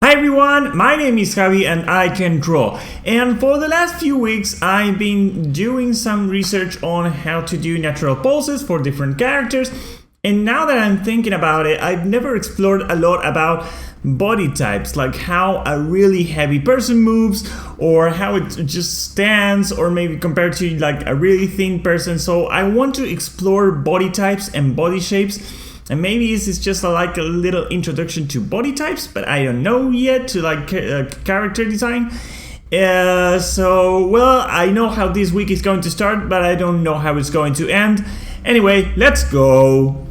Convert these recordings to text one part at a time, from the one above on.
Hi everyone, my name is Javi and I can draw. And for the last few weeks I've been doing some research on how to do natural poses for different characters. And now that I'm thinking about it, I've never explored a lot about body types, like how a really heavy person moves or how it just stands, or maybe compared to like a really thin person. So I want to explore body types and body shapes. And maybe this is just like a little introduction to body types, but I don't know yet, to like character design. Well, I know how this week is going to start, but I don't know how it's going to end. Anyway, let's go.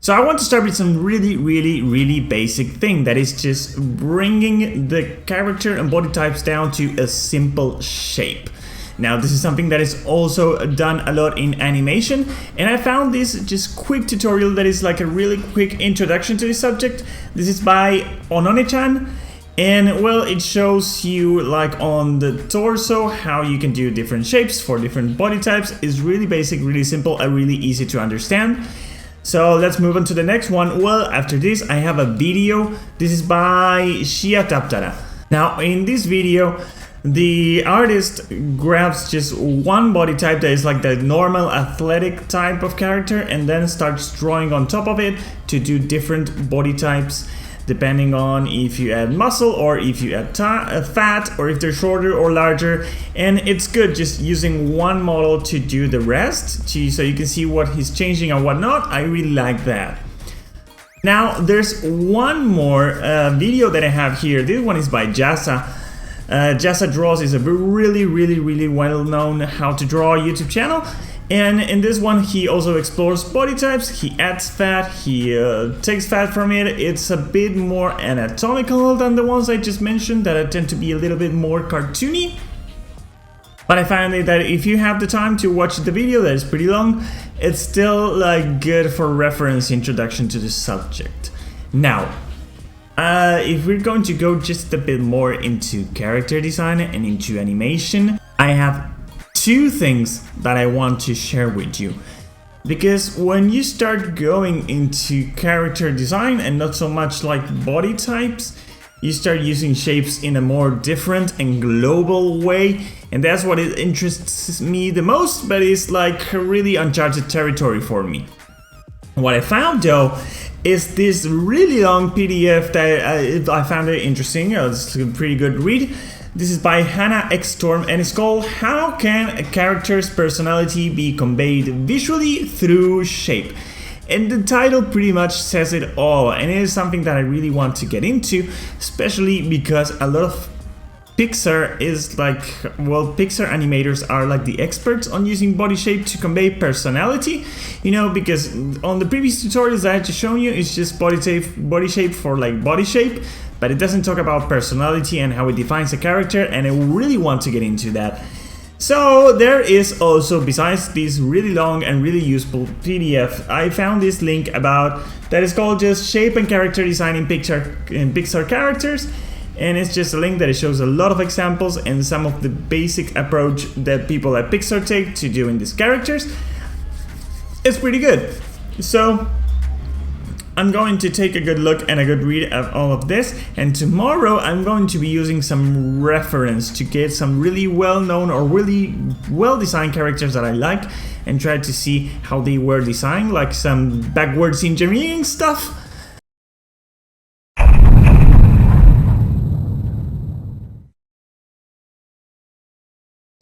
So I want to start with some really basic thing, that is just bringing the character and body types down to a simple shape. Now this is something that is also done a lot in animation, and I found this just quick tutorial that is like a really quick introduction to this subject. This is by Onone-chan, and well, it shows you like on the torso how you can do different shapes for different body types. It's really basic, really simple, and really easy to understand. So let's move on to the next one. Well, after this I have a video. This is by Shia Taptara. Now in this video the artist grabs just one body type that is like the normal athletic type of character, and then starts drawing on top of it to do different body types depending on if you add muscle or if you add fat, or if they're shorter or larger. And it's good just using one model to do the rest, so you can see what he's changing and what not. I really like that. Now there's one more video that I have here. This one is by Jasa. Jasa Draws is a really well-known how to draw YouTube channel, and in this one he also explores body types. He adds fat, he takes fat from it. It's a bit more anatomical than the ones I just mentioned that tend to be a little bit more cartoony, but I find that if you have the time to watch the video that is pretty long, it's still like good for reference introduction to the subject. Now if we're going to go just a bit more into character design and into animation, I have two things that I want to share with you. Because when you start going into character design and not so much like body types, you start using shapes in a more different and global way, and that's what it interests me the most, but it's like really uncharted territory for me. What I found though is this really long PDF that I found it interesting. It's a pretty good read. This is by Hannah X Storm, and it's called "How Can a Character's Personality Be Conveyed Visually Through Shape?" And the title pretty much says it all, and it is something that I really want to get into, especially because a lot of Pixar is like, well, Pixar animators are like the experts on using body shape to convey personality, you know, because on the previous tutorials I had just shown you, it's just body shape for like body shape, but it doesn't talk about personality and how it defines a character, and I really want to get into that. So there is also, besides this really long and really useful PDF, I found this link about that is called just Shape and Character Design in Pixar Characters. And it's just a link that it shows a lot of examples and some of the basic approach that people at Pixar take to doing these characters. It's pretty good. So I'm going to take a good look and a good read of all of this, and tomorrow I'm going to be using some reference to get some really well-known or really well-designed characters that I like, and try to see how they were designed, like some backwards engineering stuff.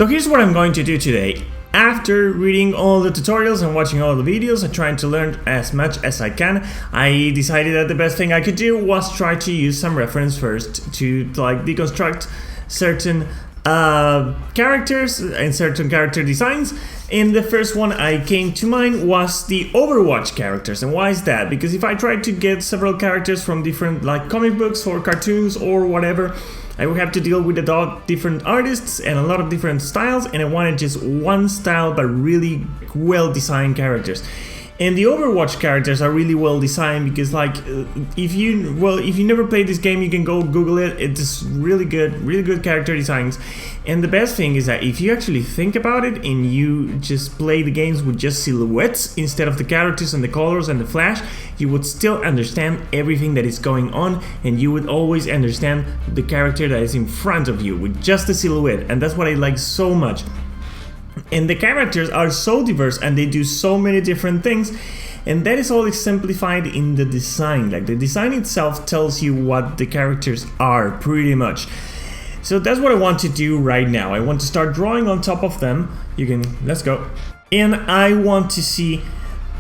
So here's what I'm going to do today. After reading all the tutorials and watching all the videos and trying to learn as much as I can, I decided that the best thing I could do was try to use some reference first to like deconstruct certain characters and certain character designs. And the first one I came to mind was the Overwatch characters. And why is that? Because if I tried to get several characters from different like comic books or cartoons or whatever, I would have to deal with a lot of different artists and a lot of different styles, and I wanted just one style but really well designed characters. And the Overwatch characters are really well designed because, like, if you never played this game, you can go Google it. It's really good character designs. And the best thing is that if you actually think about it and you just play the games with just silhouettes instead of the characters and the colors and the flash, you would still understand everything that is going on, and you would always understand the character that is in front of you with just the silhouette. And that's what I like so much. And the characters are so diverse and they do so many different things, and that is all exemplified in the design. Like, the design itself tells you what the characters are pretty much. So that's what I want to do right now. I want to start drawing on top of them. Let's go. And I want to see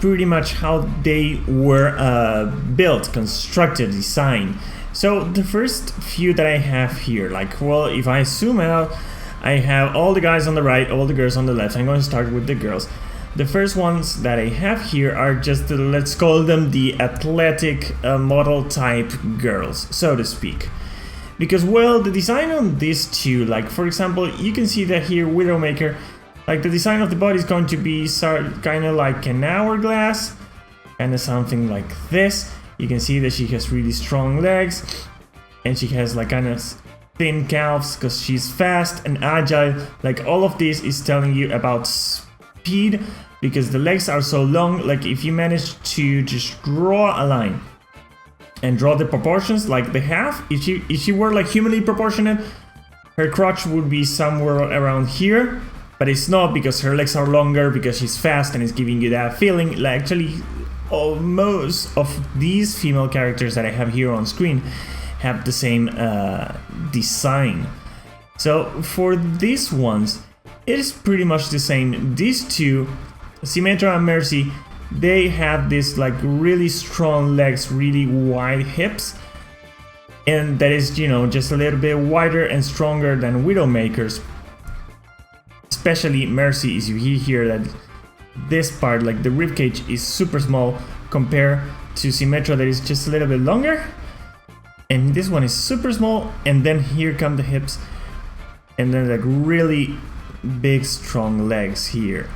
pretty much how they were built, constructed, designed. So the first few that I have here, like, well, if I zoom out, I have all the guys on the right, all the girls on the left. I'm going to start with the girls. The first ones that I have here are just let's call them the athletic model type girls, so to speak. Because, well, the design on these two, like, for example, you can see that here, Widowmaker, like, the design of the body is going to be kind of like an hourglass, kind of something like this. You can see that she has really strong legs, and she has like kind of thin calves because she's fast and agile. Like, all of this is telling you about speed because the legs are so long. Like, if you manage to just draw a line and draw the proportions like they have, if she were like humanly proportionate, her crotch would be somewhere around here, but it's not because her legs are longer, because she's fast, and it's giving you that feeling. Like, actually, most of these female characters that I have here on screen have the same design. So for these ones, it is pretty much the same. These two, Symmetra and Mercy, they have this like really strong legs, really wide hips, and that is, you know, just a little bit wider and stronger than Widowmaker's. Especially Mercy, is you hear that this part, like the ribcage, is super small compared to Symmetra that is just a little bit longer. And this one is super small, and then here come the hips, and then like really big strong legs here.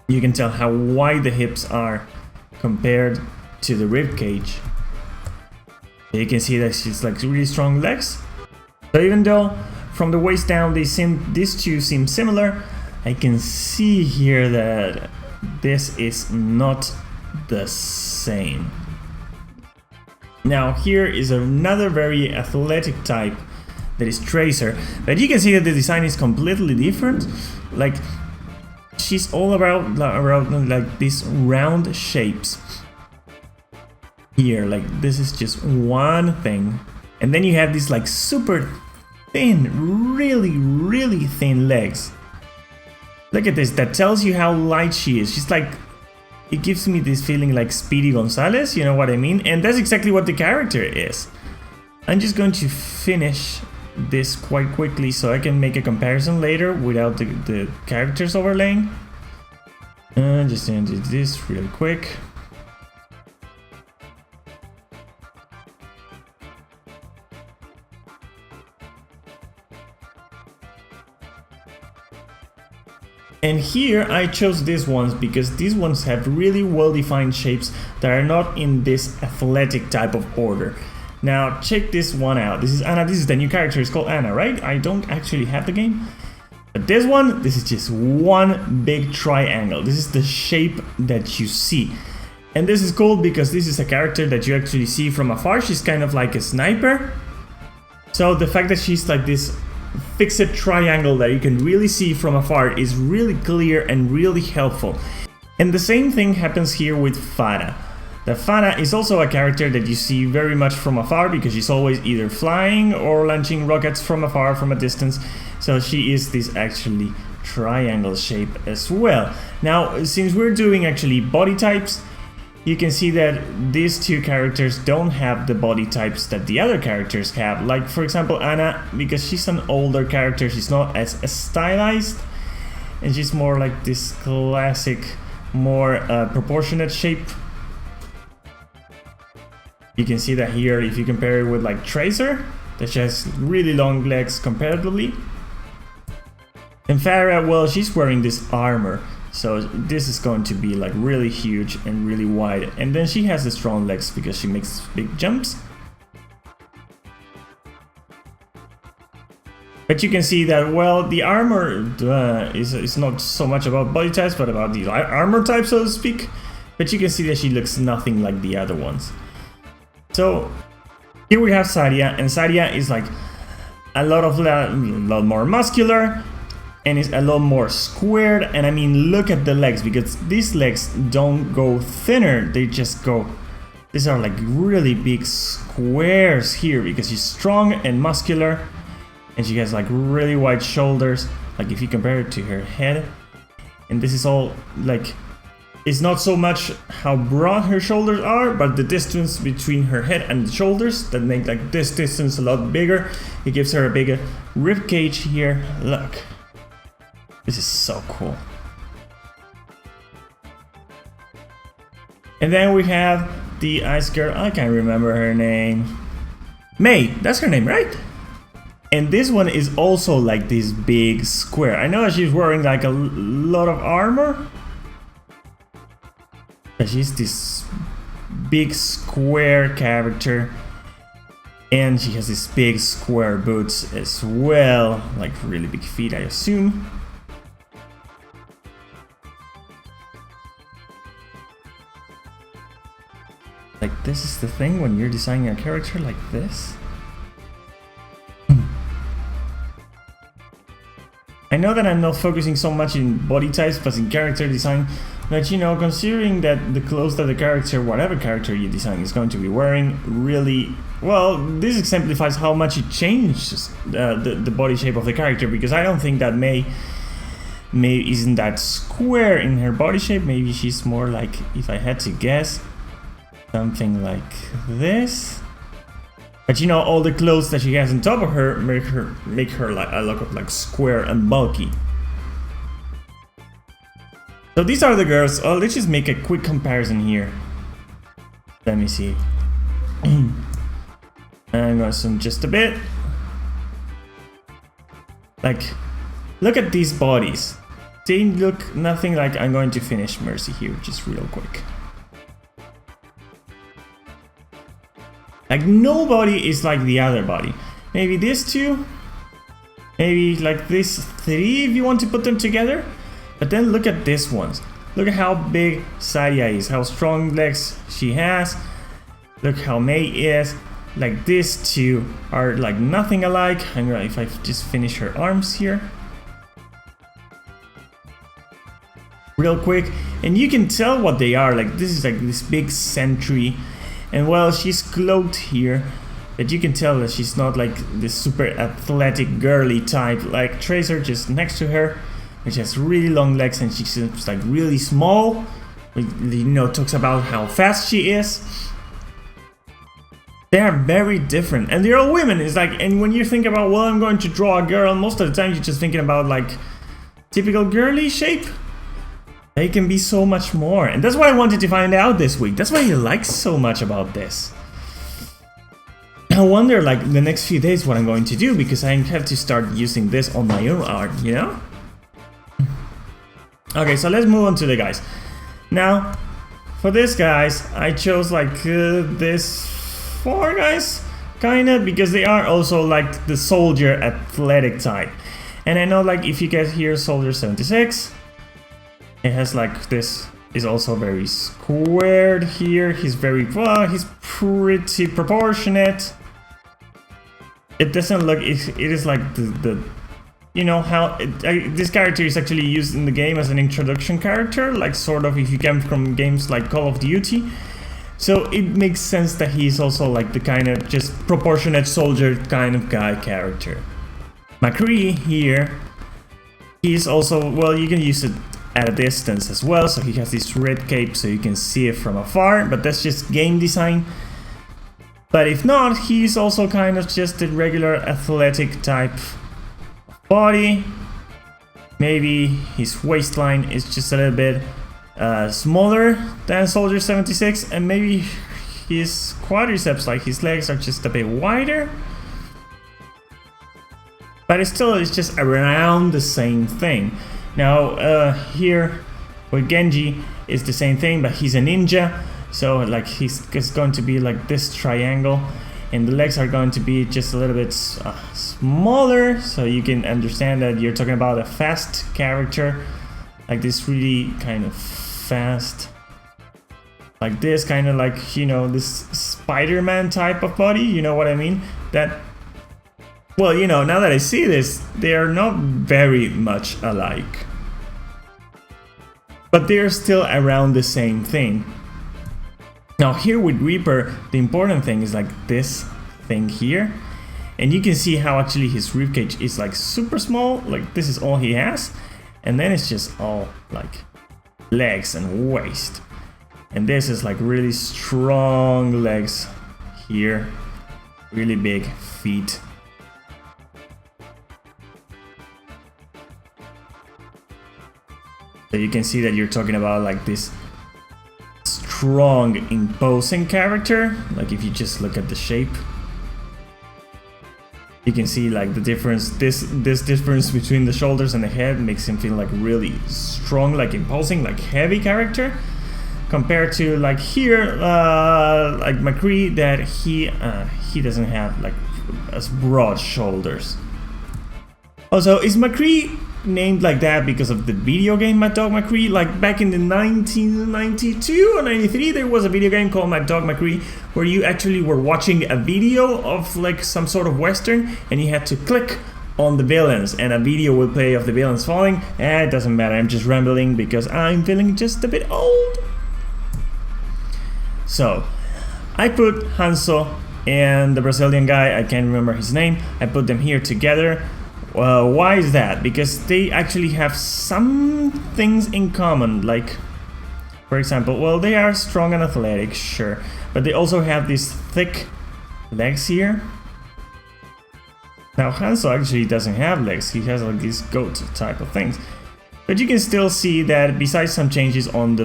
You can tell how wide the hips are compared to the rib cage. You can see that she's like really strong legs. So even though from the waist down these two seem similar, I can see here that this is not the same. Now here is another very athletic type that is Tracer, but you can see that the design is completely different. Like, she's all around like these round shapes here. Like, this is just one thing, and then you have these like super thin, really thin legs. Look at this, that tells you how light she is. She's like, it gives me this feeling like Speedy Gonzalez, you know what I mean? And that's exactly what the character is. I'm just going to finish this quite quickly so I can make a comparison later without the characters overlaying. Just gonna do this real quick. And here I chose these ones because these ones have really well-defined shapes that are not in this athletic type of order. Now check this one out. This is Anna. This is the new character. It's called Anna, right? I don't actually have the game. But this one, this is just one big triangle. This is the shape that you see. And this is cool because this is a character that you actually see from afar. She's kind of like a sniper. So the fact that she's like this fixed triangle that you can really see from afar is really clear and really helpful. And the same thing happens here with Farah. The Farah is also a character that you see very much from afar because she's always either flying or launching rockets from afar, from a distance. So she is this actually triangle shape as well. Now, since we're doing actually body types, you can see that these two characters don't have the body types that the other characters have. Like, for example, Anna, because she's an older character, she's not as stylized, and she's more like this classic, more proportionate shape. You can see that here if you compare it with like Tracer, that she has really long legs comparatively. And Farah, well, she's wearing this armor, So this is going to be like really huge and really wide. And then she has the strong legs because she makes big jumps. But you can see that, well, the armor is not so much about body types, but about the armor type, so to speak. But you can see that she looks nothing like the other ones. So here we have Sadia, and Sadia is like a lot more muscular, and is a lot more squared. And I mean, look at the legs, because these legs don't go thinner, they just go, these are like really big squares here, because she's strong and muscular. And she has like really wide shoulders, like if you compare it to her head. And this is all like, it's not so much how broad her shoulders are, but the distance between her head and the shoulders that make like this distance a lot bigger. It gives her a bigger rib cage here. Look, this is so cool. And then we have the ice girl. I can't remember her name. Mei, that's her name, right? And this one is also like this big square. I know that she's wearing like a lot of armor, but she's this big square character. And she has these big square boots as well, like really big feet, I assume. Like, this is the thing when you're designing a character like this. I know that I'm not focusing so much in body types, but in character design. But you know, considering that the clothes that the character, whatever character you design, is going to be wearing, really, well, this exemplifies how much it changes the body shape of the character. Because I don't think that Mei isn't that square in her body shape. Maybe she's more like, if I had to guess, something like this. But you know, all the clothes that she has on top of her make her like a lot of like square and bulky. So these are the girls. Oh, let's just make a quick comparison here. Let me see. I'm gonna zoom just a bit. Like, look at these bodies. They look nothing like. I'm going to finish Mercy here just real quick. Like, nobody is like the other body. Maybe these two. Maybe like these three if you want to put them together. But then look at these ones. Look at how big Sadia is. How strong legs she has. Look how Mei is. Like, these two are like nothing alike. I'm gonna, if I just finish her arms here. Real quick. And you can tell what they are. Like, this is like this big sentry. And well, she's cloaked here, but you can tell that she's not like this super athletic girly type like Tracer just next to her, which has really long legs, and she's like really small. You know, talks about how fast she is. They are very different, and they're all women. It's like, and when you think about, well, I'm going to draw a girl, most of the time you're just thinking about like typical girly shape. They can be so much more, and that's what I wanted to find out this week. That's why I like so much about this. I wonder, like, the next few days what I'm going to do, because I have to start using this on my own art, you know? Okay, so let's move on to the guys. Now, for this guys, I chose like this 4 guys, kinda, because they are also like the soldier athletic type. And I know, like, if you get here Soldier 76, it has like this, is also very squared here. He's very, well, he's pretty proportionate. It doesn't look, it is like the you know how this character is actually used in the game as an introduction character, like sort of if you come from games like Call of Duty. So it makes sense that he's also like the kind of just proportionate soldier kind of guy character. McCree here, he's also, well, you can use it at a distance as well, so he has this red cape so you can see it from afar, but that's just game design. But if not, he's also kind of just a regular athletic type body. Maybe his waistline is just a little bit smaller than Soldier 76, and maybe his quadriceps, like his legs, are just a bit wider. But it's still, it's just around the same thing. Now, here With Genji, it's the same thing, but he's a ninja, so like he's going to be like this triangle, and the legs are going to be just a little bit smaller, so you can understand that you're talking about a fast character, like this really kind of fast, like this kind of like, you know, this Spider-Man type of body, you know what I mean? That, well, you know, now that I see this, they are not very much alike, but they're still around the same thing. Now here with Reaper, the important thing is like this thing here, and you can see how actually his ribcage is like super small, like this is all he has, and then it's just all like legs and waist, and this is like really strong legs here, really big feet. So you can see that you're talking about like this strong, imposing character. Like if you just look at the shape, you can see like the difference. This difference between the shoulders and the head makes him feel like really strong, like imposing, like heavy character, compared to like here, like McCree, that he doesn't have like as broad shoulders. Also, is McCree named like that because of the video game Mad Dog McCree? Like back in the 1992 or 93, there was a video game called Mad Dog McCree where you actually were watching a video of like some sort of western, and you had to click on the villains and a video will play of the villains falling. It doesn't matter, I'm just rambling because I'm feeling just a bit old. So I put Hanzo and the Brazilian guy, I can't remember his name, I put them here together. Why is that? Because they actually have some things in common, like, for example, well, they are strong and athletic, sure, but they also have these thick legs here. Now Hanzo actually doesn't have legs, he has like these goat type of things. But you can still see that besides some changes on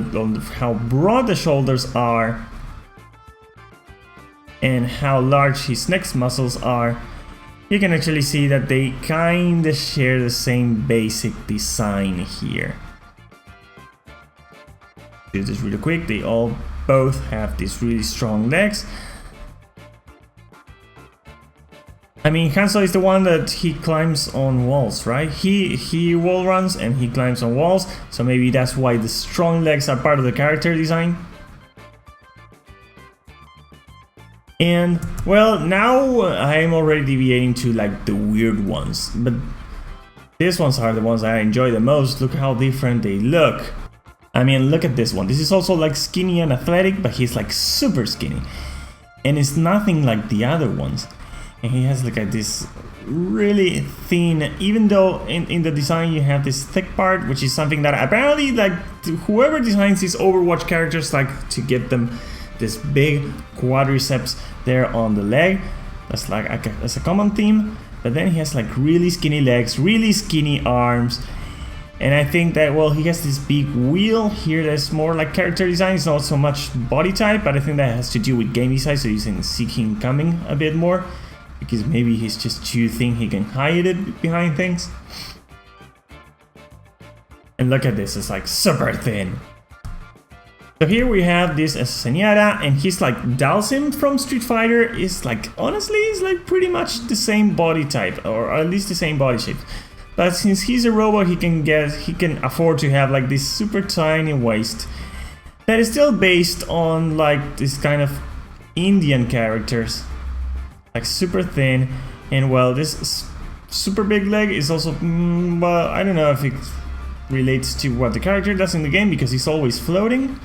how broad the shoulders are and how large his neck muscles are, you can actually see that they kinda share the same basic design here. Do this really quick, they all both have these really strong legs. I mean, Hanzo is the one that he climbs on walls, right? He wall runs and he climbs on walls, so maybe that's why the strong legs are part of the character design. And, well, now I'm already deviating to like the weird ones, but these ones are the ones I enjoy the most. Look how different they look. I mean, look at this one. This is also like skinny and athletic, but he's like super skinny. And it's nothing like the other ones. And he has like this really thin, even though in the design you have this thick part, which is something that apparently like whoever designs these Overwatch characters like to get them this big quadriceps there on the leg. That's like that's a common theme. But then he has like really skinny legs, really skinny arms, and I think that, well, he has this big wheel here that's more like character design. It's not so much body type, but I think that has to do with game design, so you can see him coming a bit more, because maybe he's just too thin, he can hide it behind things. And look at this, it's like super thin. So here we have this as Zenyatta, and he's like Dalsim from Street Fighter is like, honestly, is like pretty much the same body type, or at least the same body shape. But since he's a robot, he can afford to have like this super tiny waist that is still based on like this kind of Indian characters, like super thin. And well, this super big leg is also, well, I don't know if it relates to what the character does in the game because he's always floating.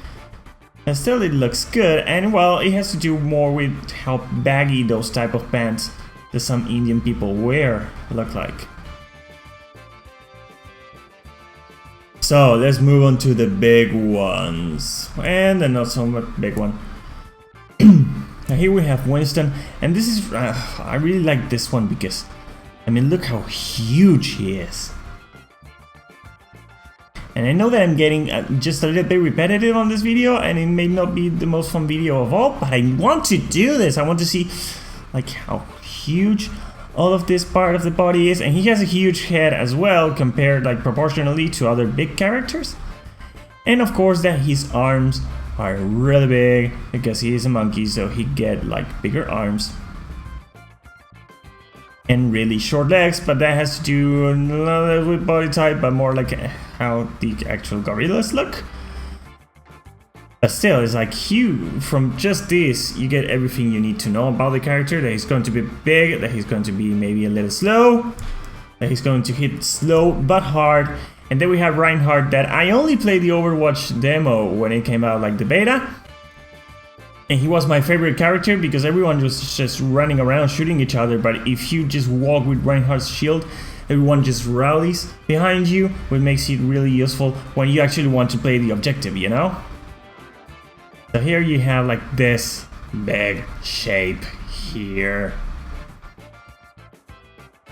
And still it looks good, and well, it has to do more with how baggy those type of pants that some Indian people wear look like. So let's move on to the big ones, and the not so much big one. Now here we have Winston, and this is, I really like this one because, I mean, look how huge he is. And I know that I'm getting just a little bit repetitive on this video, and it may not be the most fun video of all, but I want to do this. I want to see like how huge all of this part of the body is, and he has a huge head as well compared like proportionally to other big characters. And of course that his arms are really big because he is a monkey, so he get like bigger arms and really short legs, but that has to do not with body type, but more like how the actual gorillas look. But still, it's like from just this, you get everything you need to know about the character. That he's going to be big, that he's going to be maybe a little slow, that he's going to hit slow but hard. And then we have Reinhardt, that I only played the Overwatch demo when it came out, like the beta. And he was my favorite character because everyone was just running around shooting each other. But if you just walk with Reinhardt's shield, everyone just rallies behind you, which makes it really useful when you actually want to play the objective, you know? So here you have like this big shape here.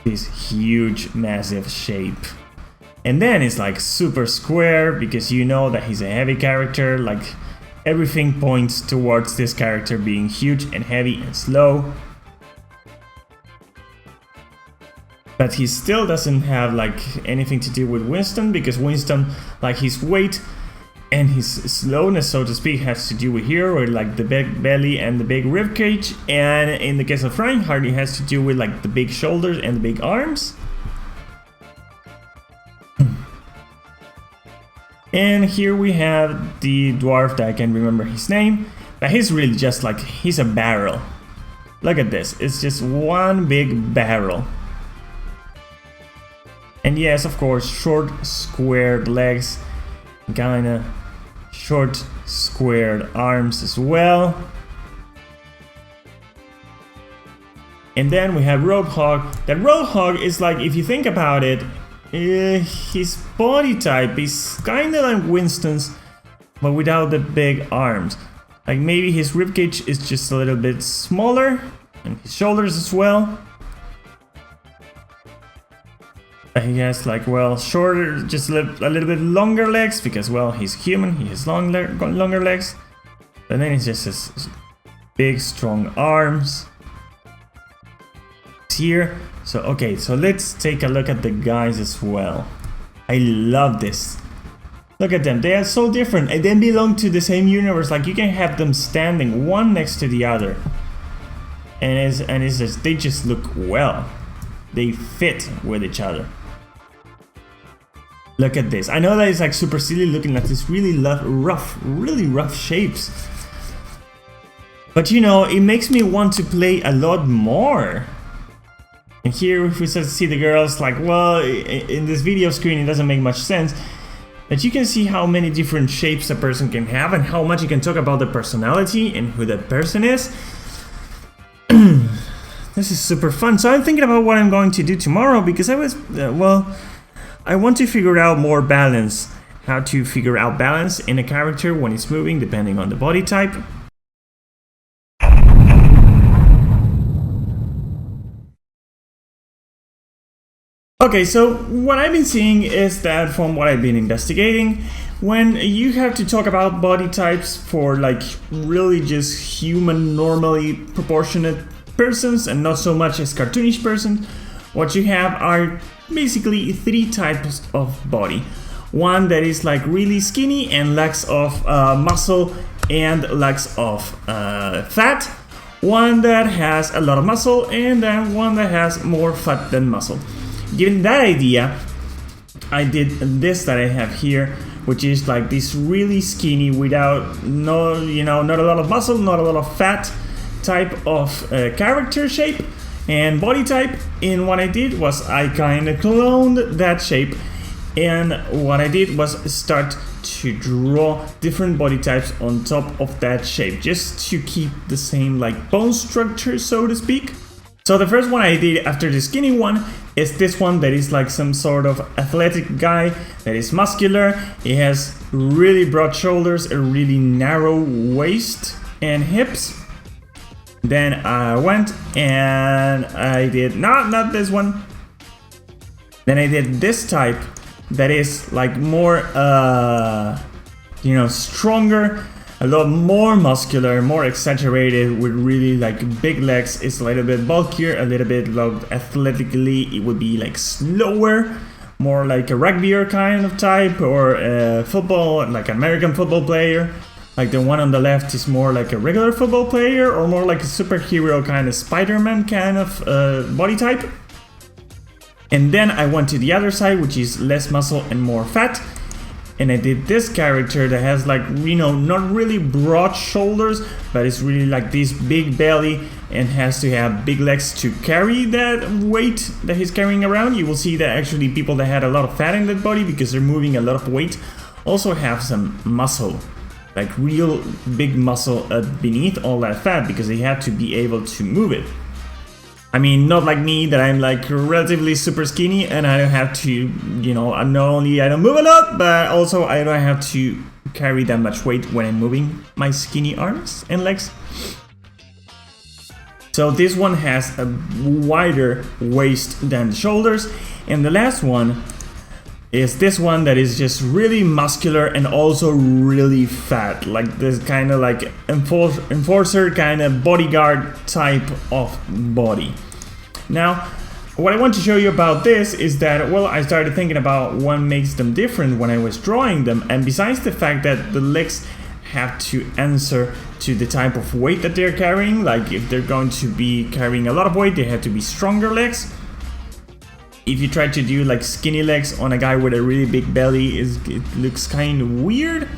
This huge, massive shape. And then it's like super square because you know that he's a heavy character. Like everything points towards this character being huge and heavy and slow. But he still doesn't have like anything to do with Winston, because Winston, like his weight and his slowness, so to speak, has to do with here, with like the big belly and the big rib cage. And in the case of Reinhardt, it has to do with like the big shoulders and the big arms. And here we have the dwarf that I can't remember his name, but he's really just like, he's a barrel. Look at this, it's just one big barrel. And yes, of course, short squared legs, kinda short squared arms as well. And then we have Roadhog. That Roadhog is like, if you think about it, his body type is kinda like Winston's, but without the big arms. Like maybe his ribcage is just a little bit smaller, and his shoulders as well. He has like, well, shorter, just a little bit longer legs, because, well, he's human, he has longer legs. And then it's just his big, strong arms here. So, okay, so let's take a look at the guys as well. I love this. Look at them, they are so different, and they belong to the same universe. Like, you can have them standing one next to the other. And it's just, they just look well. They fit with each other. Look at this. I know that it's like super silly looking like this really rough shapes. But you know, it makes me want to play a lot more. And here if we start to see the girls, like, well, in this video screen it doesn't make much sense. But you can see how many different shapes a person can have and how much you can talk about the personality and who that person is. This is super fun. So I'm thinking about what I'm going to do tomorrow, because I was, I want to figure out more balance. How to figure out balance in a character when it's moving, depending on the body type. Okay, so what I've been seeing is that, from what I've been investigating, when you have to talk about body types for like really just human, normally proportionate persons and not so much as cartoonish persons, what you have are basically three types of body. One that is like really skinny and lacks of muscle and lacks of fat. One that has a lot of muscle, and then one that has more fat than muscle. Given that idea, I did this that I have here, which is like this really skinny without not a lot of muscle, not a lot of fat type of character shape and body type. And what I did was I kind of cloned that shape, and what I did was start to draw different body types on top of that shape, just to keep the same like bone structure, so to speak. So the first one I did after the skinny one is this one that is like some sort of athletic guy that is muscular. He has really broad shoulders, a really narrow waist and hips. Then I went and I did, not this one. Then I did this type that is like more, stronger, a lot more muscular, more exaggerated, with really like big legs. It's a little bit bulkier, a little bit athletically. It would be like slower, more like a rugbyer kind of type, or football, like an American football player. Like the one on the left is more like a regular football player, or more like a superhero kind of Spider-Man kind of body type. And then I went to the other side, which is less muscle and more fat. And I did this character that has like, you know, not really broad shoulders, but it's really like this big belly and has to have big legs to carry that weight that he's carrying around. You will see that actually people that had a lot of fat in that body because they're moving a lot of weight also have some muscle. Like real big muscle beneath all that fat, because they had to be able to move it. I mean, not like me, that I'm like relatively super skinny and I don't have to, you know, not only I don't move a lot, but also I don't have to carry that much weight when I'm moving my skinny arms and legs. So this one has a wider waist than the shoulders, and the last one is this one that is just really muscular and also really fat, like this kind of like enforcer kind of bodyguard type of body. Now, what I want to show you about this is that, well, I started thinking about what makes them different when I was drawing them, and besides the fact that the legs have to answer to the type of weight that they're carrying, like if they're going to be carrying a lot of weight, they have to be stronger legs. If you try to do like skinny legs on a guy with a really big belly, it looks kind of weird.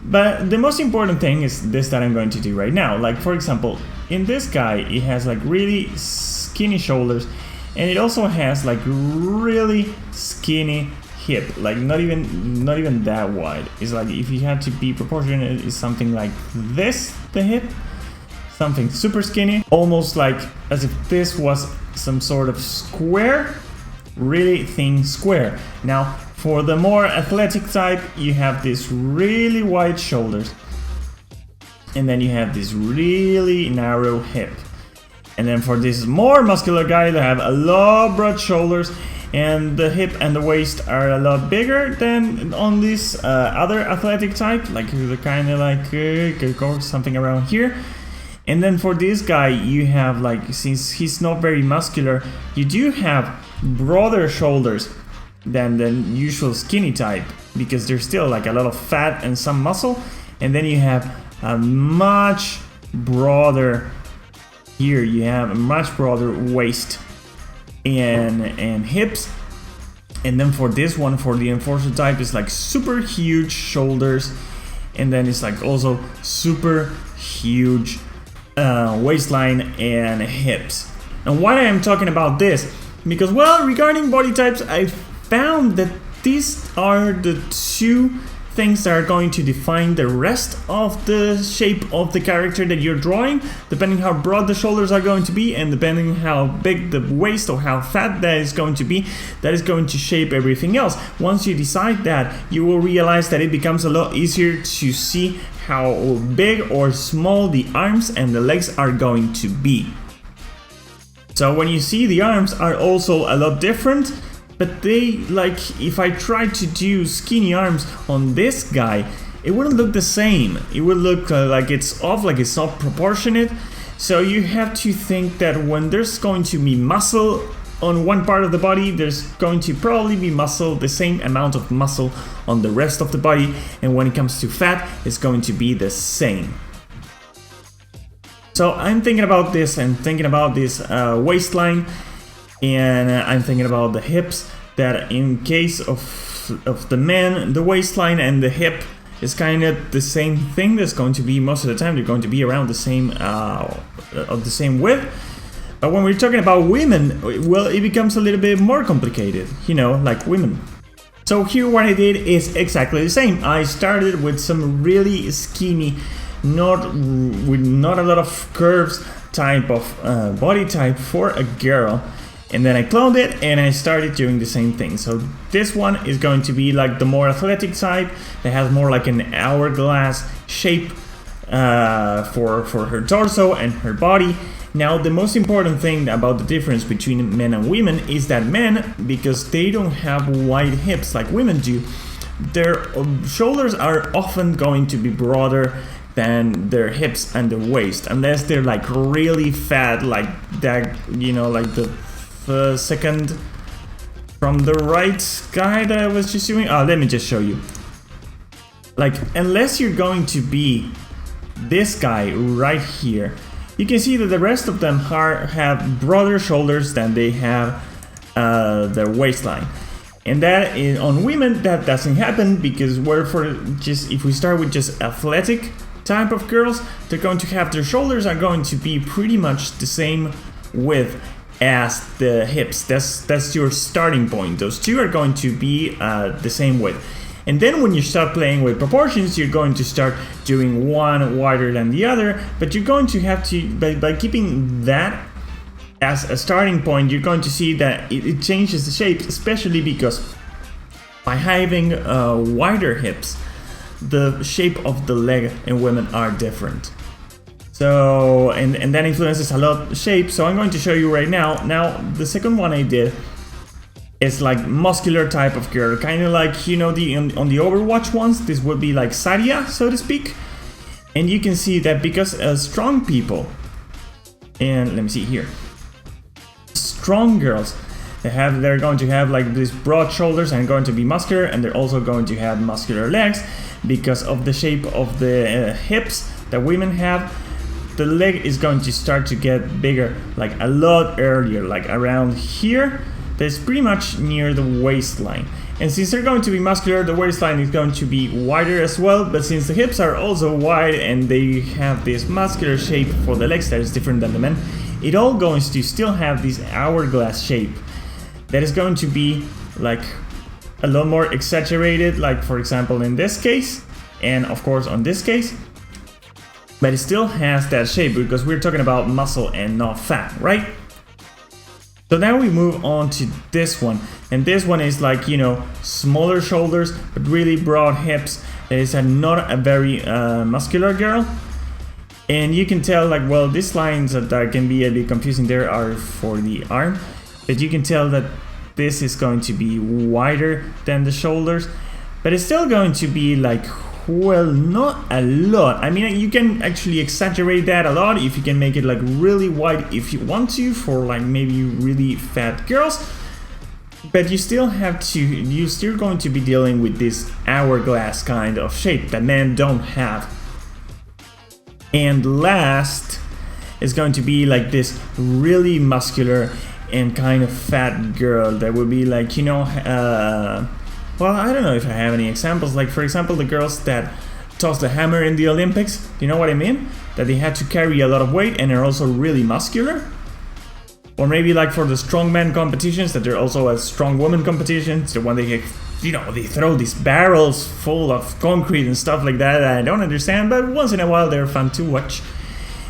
But the most important thing is this that I'm going to do right now. Like for example, in this guy, he has like really skinny shoulders, and it also has like really skinny hip, like not even that wide. It's like if you had to be proportionate, it's something like this, the hip. Something super skinny, almost like as if this was some sort of square. Really thin square. Now for the more athletic type, you have this really wide shoulders, and then you have this really narrow hip. And then for this more muscular guy, they have a lot of broad shoulders, and the hip and the waist are a lot bigger than on this other athletic type, like the kind of like something around here. And then for this guy, you have like, since he's not very muscular, you do have broader shoulders than the usual skinny type, because there's still like a lot of fat and some muscle. And then you have a much broader, here you have a much broader waist and hips. And then for this one, for the enforcer type, it's like super huge shoulders, and then it's like also super huge waistline and hips. And why I am talking about this, because well, regarding body types, I found that these are the two things that are going to define the rest of the shape of the character that you're drawing, depending how broad the shoulders are going to be, and depending how big the waist or how fat that is going to be, that is going to shape everything else. Once you decide that, you will realize that it becomes a lot easier to see how big or small the arms and the legs are going to be. So when you see, the arms are also a lot different, but they, like, if I tried to do skinny arms on this guy, it wouldn't look the same. It would look like it's off, like it's not proportionate. So you have to think that when there's going to be muscle on one part of the body, there's going to probably be muscle, the same amount of muscle on the rest of the body, and when it comes to fat, it's going to be the same. So I'm thinking about this, and thinking about this waistline, and I'm thinking about the hips, that in case of the man, the waistline and the hip is kind of the same thing. That's going to be, most of the time, they're going to be around the same of the same width. But when we're talking about women, well, it becomes a little bit more complicated, you know, like women. So here what I did is exactly the same. I started with some really skinny, with not a lot of curves type of body type for a girl, and then I cloned it and I started doing the same thing. So this one is going to be like the more athletic type that has more like an hourglass shape for her torso and her body. Now the most important thing about the difference between men and women is that men, because they don't have wide hips like women do, their shoulders are often going to be broader than their hips and the waist, unless they're like really fat, like that, you know, like the second from the right guy that I was just doing. Let me just show you. Like, unless you're going to be this guy right here, you can see that the rest of them have broader shoulders than they have their waistline. And that is, on women, that doesn't happen because if we start with just athletic type of girls, they're going to have their shoulders are going to be pretty much the same width as the hips. That's your starting point. Those two are going to be the same width. And then when you start playing with proportions, you're going to start doing one wider than the other, but you're going to have to, by keeping that as a starting point, you're going to see that it changes the shape, especially because by having wider hips, the shape of the leg in women are different. So, and that influences a lot the shape, so I'm going to show you right now. Now, the second one I did is like muscular type of girl, kind of like, you know, on the Overwatch ones, this would be like Sadia, so to speak. And you can see that because strong people, and let me see here, strong girls, they're going to have like these broad shoulders and going to be muscular, and they're also going to have muscular legs because of the shape of the hips that women have. The leg is going to start to get bigger like a lot earlier, like around here. That's pretty much near the waistline. And since they're going to be muscular, the waistline is going to be wider as well, but since the hips are also wide and they have this muscular shape for the legs that is different than the men, it all goes to still have this hourglass shape that is going to be like a lot more exaggerated, like for example in this case, and of course on this case, but it still has that shape because we're talking about muscle and not fat, right? So now we move on to this one, and this one is like, you know, smaller shoulders but really broad hips. It is not a very muscular girl, and you can tell like, well, these lines that can be a bit confusing there are for the arm, but you can tell that this is going to be wider than the shoulders, but it's still going to be like, well, not a lot. I mean, you can actually exaggerate that a lot if you can make it like really wide if you want to, for like maybe really fat girls, but you're still going to be dealing with this hourglass kind of shape that men don't have. And last is going to be like this really muscular and kind of fat girl that would be like, you know, well, I don't know if I have any examples. Like, for example, the girls that toss the hammer in the Olympics. You know what I mean? That they had to carry a lot of weight and are also really muscular. Or maybe like for the strongman competitions, that they're also a strong woman competitions. The one they, you know, they throw these barrels full of concrete and stuff like that. I don't understand, but once in a while they're fun to watch.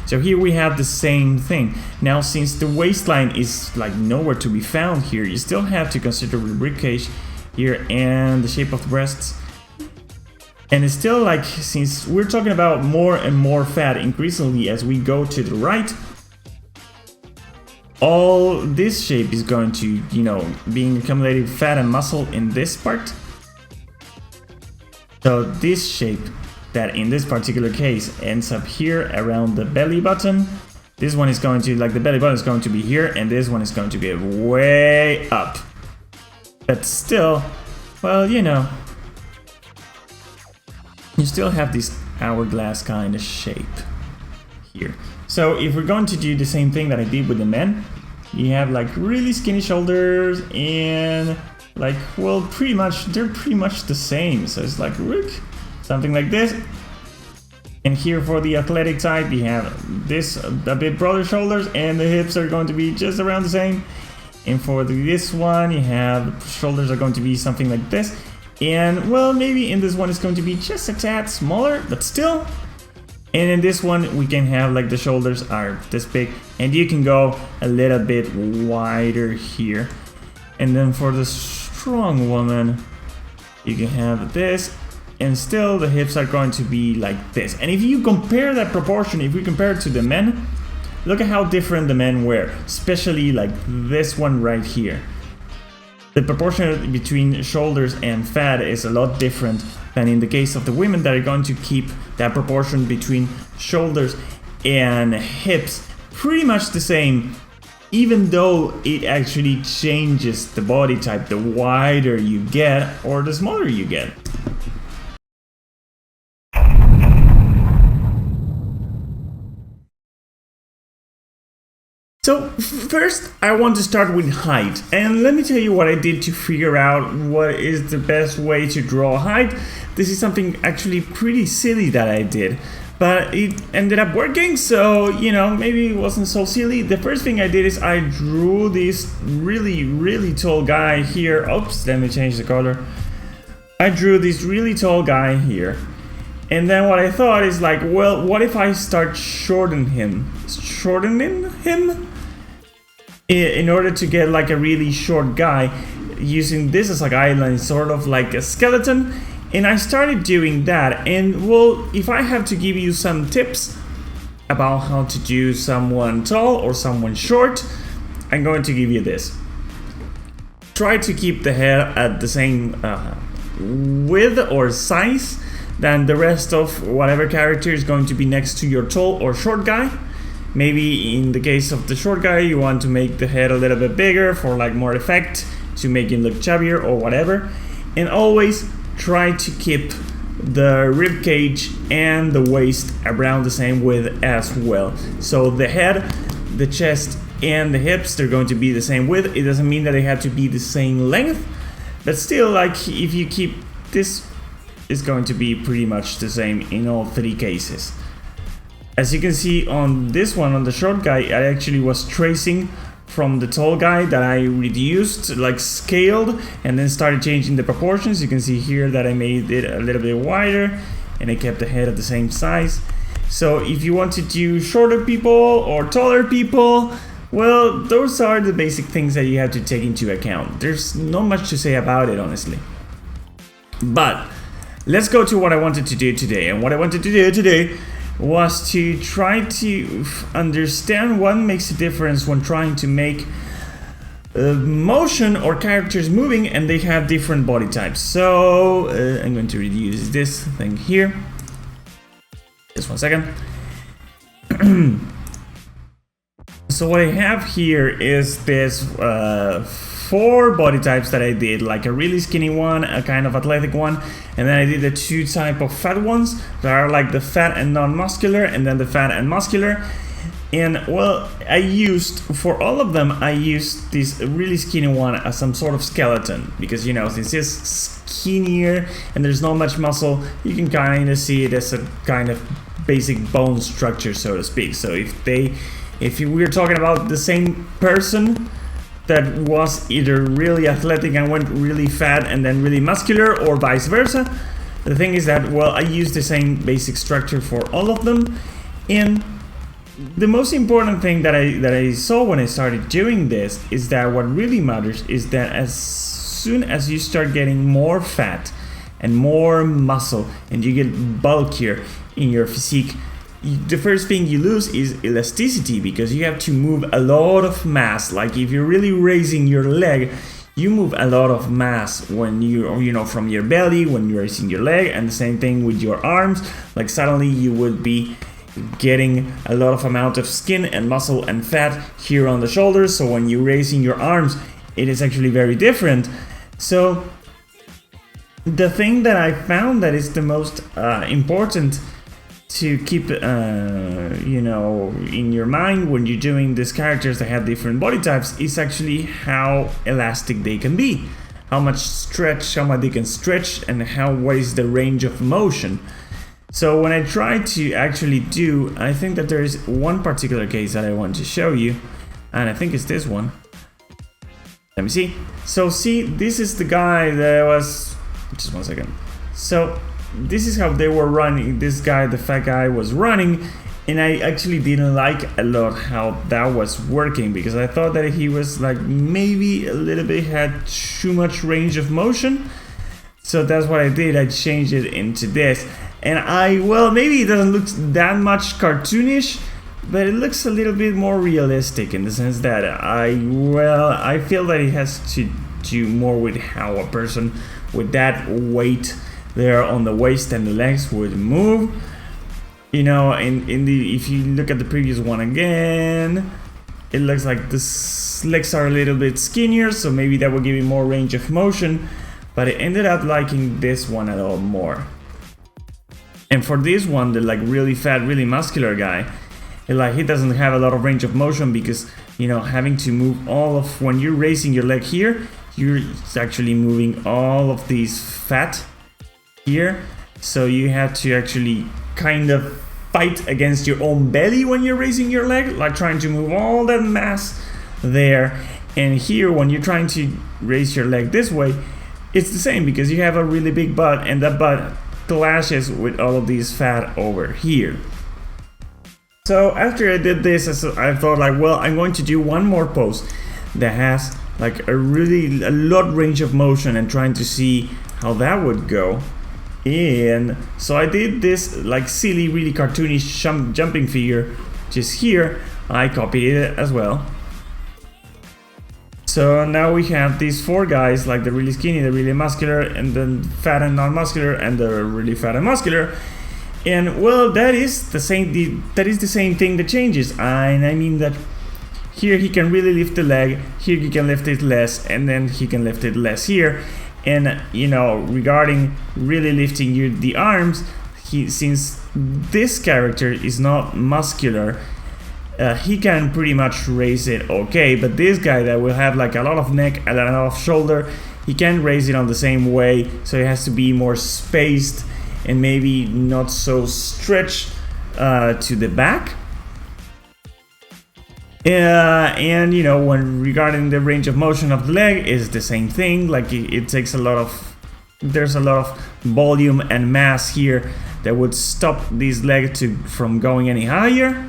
So here we have the same thing. Now, since the waistline is like nowhere to be found here, you still have to consider the ribcage here and the shape of the breasts. And it's still like, since we're talking about more and more fat increasingly as we go to the right, all this shape is going to, you know, being accumulated fat and muscle in this part. So this shape that in this particular case ends up here around the belly button, this one is going to, like the belly button is going to be here, and this one is going to be way up. But still, well, you know, you still have this hourglass kind of shape here. So if we're going to do the same thing that I did with the men, you have like really skinny shoulders and like, well, they're pretty much the same. So it's like something like this. And here for the athletic type, you have this a bit broader shoulders, and the hips are going to be just around the same. And for this one, you have shoulders are going to be something like this. And well, maybe in this one it's going to be just a tad smaller, but still. And in this one, we can have like the shoulders are this big, and you can go a little bit wider here. And then for the strong woman, you can have this, and still the hips are going to be like this. And if you compare that proportion, if we compare it to the men, look at how different the men were, especially like this one right here. The proportion between shoulders and fat is a lot different than in the case of the women that are going to keep that proportion between shoulders and hips pretty much the same even though it actually changes the body type the wider you get or the smaller you get. So first I want to start with height, and let me tell you what I did to figure out what is the best way to draw height. This is something actually pretty silly that I did, but it ended up working, so you know, maybe it wasn't so silly. The first thing I did is I drew this really tall guy here. Oops, let me change the color. I drew this really tall guy here. And then what I thought is like, well, what if I start shortening him in order to get like a really short guy, using this as a guideline, sort of like a skeleton. And I started doing that, and well, if I have to give you some tips about how to do someone tall or someone short, I'm going to give you this. Try to keep the head at the same width or size than the rest of whatever character is going to be next to your tall or short guy. Maybe in the case of the short guy, you want to make the head a little bit bigger for like more effect, to make him look chubbier or whatever. And always try to keep the rib cage and the waist around the same width as well. So the head, the chest, and the hips, they're going to be the same width. It doesn't mean that they have to be the same length, but still, like, if you keep this, it's going to be pretty much the same in all three cases. As you can see on this one, on the short guy, I actually was tracing from the tall guy that I reduced, like scaled, and then started changing the proportions. You can see here that I made it a little bit wider, and I kept the head at the same size. So if you want to do shorter people or taller people, well, those are the basic things that you have to take into account. There's not much to say about it, honestly. But let's go to what I wanted to do today. And what I wanted to do today was to try to understand what makes a difference when trying to make motion or characters moving and they have different body types. So I'm going to reduce this thing here. Just 1 second. So what I have here is this 4 body types that I did, like a really skinny one, a kind of athletic one, and then I did the 2 type of fat ones that are like the fat and non-muscular, and then the fat and muscular. And well, I used, for all of them, I used this really skinny one as some sort of skeleton, because, you know, since it's skinnier and there's not much muscle, you can kind of see it as a kind of basic bone structure, so to speak. So if we're talking about the same person that was either really athletic and went really fat and then really muscular, or vice versa, the thing is that, well, I used the same basic structure for all of them. And the most important thing that I saw when I started doing this is that what really matters is that as soon as you start getting more fat and more muscle and you get bulkier in your physique, the first thing you lose is elasticity, because you have to move a lot of mass. Like if you're really raising your leg, you move a lot of mass when you know, from your belly when you're raising your leg, and the same thing with your arms. Like suddenly you would be getting a lot of amount of skin and muscle and fat here on the shoulders. So when you're raising your arms, it is actually very different. So the thing that I found that is the most important to keep you know, in your mind when you're doing these characters that have different body types is actually how elastic they can be, how much they can stretch, and what is the range of motion. So when I try to actually do, I think that there is one particular case that I want to show you, and I think it's this one. Let me see. So see, this is the guy that was, just 1 second. So this is how they were running. This guy, the fat guy, was running, and I actually didn't like a lot how that was working, because I thought that he was like maybe a little bit had too much range of motion. So that's what I did. I changed it into this, and well, maybe it doesn't look that much cartoonish, but it looks a little bit more realistic in the sense that I feel that it has to do more with how a person with that weight there on the waist and the legs would move. You know, if you look at the previous one again, it looks like the legs are a little bit skinnier, so maybe that will give you more range of motion, but I ended up liking this one a lot more. And for this one, the like really fat, really muscular guy, he doesn't have a lot of range of motion because, you know, having to move all of, when you're raising your leg here, you're actually moving all of these fat here, so you have to actually kind of fight against your own belly when you're raising your leg, like trying to move all that mass there. And here, when you're trying to raise your leg this way, it's the same because you have a really big butt, and that butt clashes with all of these fat over here. So after I did this, I thought like, well, I'm going to do one more pose that has like a lot range of motion and trying to see how that would go. And so I did this like silly, really cartoonish jumping figure just here. I copied it as well. So now we have these four guys, like the really skinny, the really muscular, and then fat and non-muscular, and the really fat and muscular. And well, that is the same thing that changes. And I mean that here he can really lift the leg, here he can lift it less, and then he can lift it less here. And you know, regarding really lifting the arms, since this character is not muscular, he can pretty much raise it okay, but this guy that will have like a lot of neck and a lot of shoulder, he can't raise it on the same way, so it has to be more spaced and maybe not so stretched to the back. And you know, when regarding the range of motion of the leg is the same thing, like it takes a lot of, there's a lot of volume and mass here that would stop this leg from going any higher.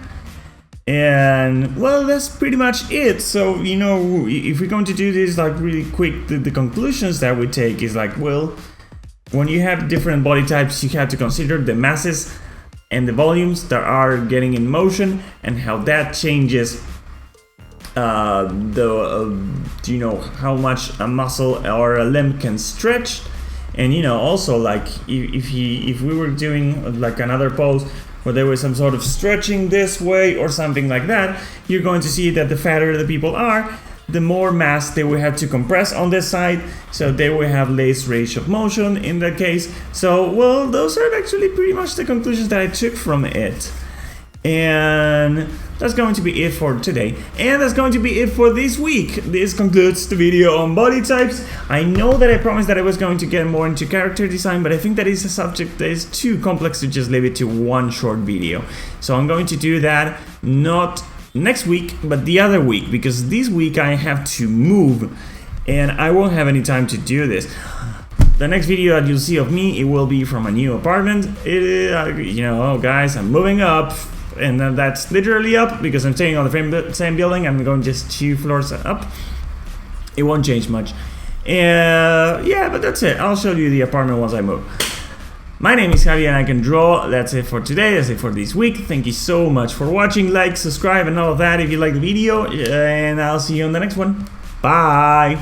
And well, that's pretty much it. So, you know, if we're going to do this like really quick, the conclusions that we take is like, well, when you have different body types, you have to consider the masses and the volumes that are getting in motion and how that changes you know, how much a muscle or a limb can stretch. And you know, also like if we were doing like another pose where there was some sort of stretching this way or something like that, you're going to see that the fatter the people are, the more mass they will have to compress on this side, so they will have less range of motion in that case. So well, those are actually pretty much the conclusions that I took from it. And that's going to be it for today, and that's going to be it for this week. This concludes the video on body types. I know that I promised that I was going to get more into character design, but I think that is a subject that is too complex to just leave it to one short video. So I'm going to do that not next week, but the other week, because this week I have to move and I won't have any time to do this. The next video that you'll see of me, it will be from a new apartment. You know, oh guys, I'm moving up. And that's literally up because I'm staying on the same building. I'm going just 2 floors up. It won't change much. Yeah, but that's it. I'll show you the apartment once I move. My name is Javi and I can draw. That's it for today. That's it for this week. Thank you so much for watching. Like, subscribe, and all of that if you like the video. And I'll see you on the next one. Bye.